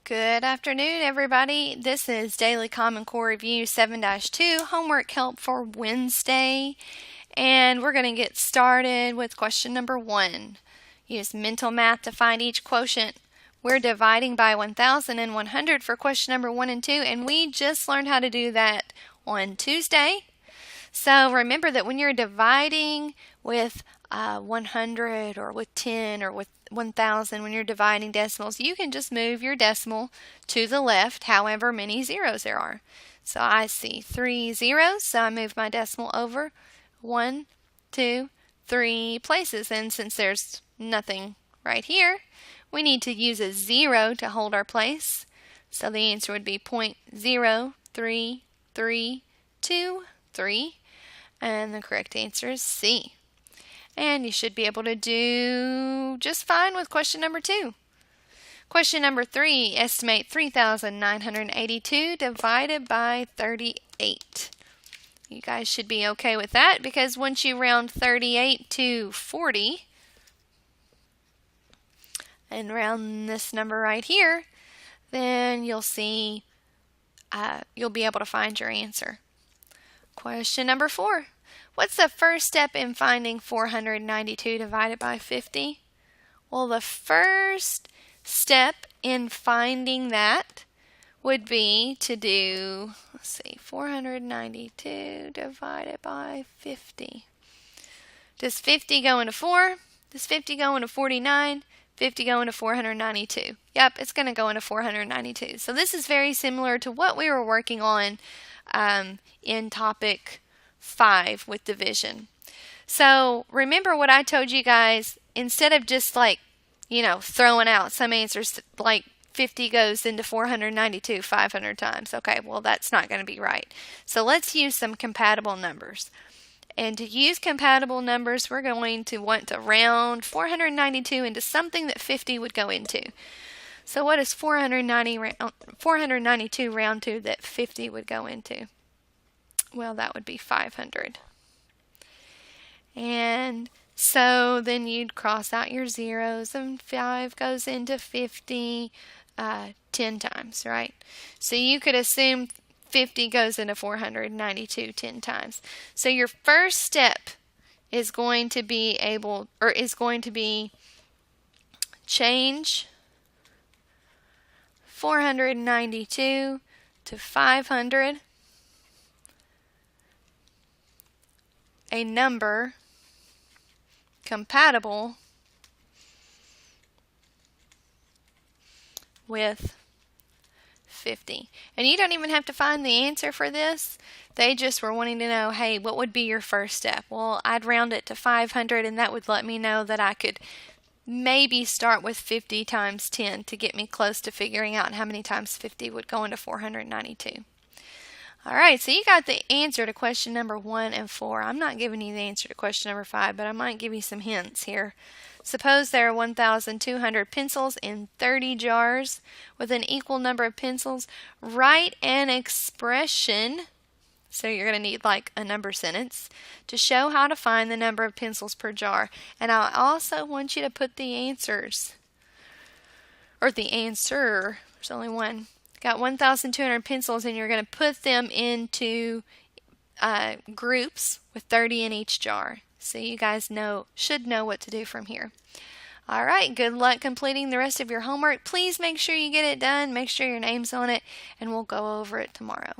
Good afternoon, everybody. This is Daily Common Core Review 7-2, homework help for Wednesday. And we're going to get started with question number 1. Use mental math to find each quotient. We're dividing by 1,000 and 100 for question number 1 and 2, and we just learned how to do that on Tuesday. So remember that when you're dividing with 100 or with 10 or with 1,000, when you're dividing decimals, you can just move your decimal to the left however many zeros there are. So I see 3 zeros, so I move my decimal over 1, 2, 3 places. And since there's nothing right here, we need to use a 0 to hold our place. So the answer would be 0.03323, and the correct answer is C. And you should be able to do just fine with question number 2. Question number 3, estimate 3,982 divided by 38. You guys should be okay with that, because once you round 38 to 40 and round this number right here, then you'll see you'll be able to find your answer. Question number 4. What's the first step in finding 492 divided by 50? Well, the first step in finding that would be to do, 492 divided by 50. Does 50 go into 4? Does 50 go into 49? 50 go into 492. Yep, it's going to go into 492. So this is very similar to what we were working on in topic 5 with division. So remember what I told you guys, instead of just throwing out some answers like 50 goes into 492 500 times. Okay, well that's not going to be right. So let's use some compatible numbers. And to use compatible numbers, we're going to want to round 492 into something that 50 would go into. So what is 492 round to that 50 would go into? Well, that would be 500. And so then you'd cross out your zeros, and 5 goes into 50 10 times, right? So you could assume 50 goes into 492 10 times. So your first step is going to be change 492 to 500, a number compatible with 50. And you don't even have to find the answer for this. They just were wanting to know, hey, what would be your first step? Well, I'd round it to 500, and that would let me know that I could maybe start with 50 times 10 to get me close to figuring out how many times 50 would go into 492. Alright, so you got the answer to question number 1 and 4. I'm not giving you the answer to question number 5, but I might give you some hints here. Suppose there are 1,200 pencils in 30 jars with an equal number of pencils. Write an expression, so you're going to need like a number sentence, to show how to find the number of pencils per jar. And I also want you to put the answers, or the answer, there's only one. Got 1,200 pencils, and you're going to put them into groups with 30 in each jar. So you guys should know what to do from here. All right, good luck completing the rest of your homework. Please make sure you get it done. Make sure your name's on it, and we'll go over it tomorrow.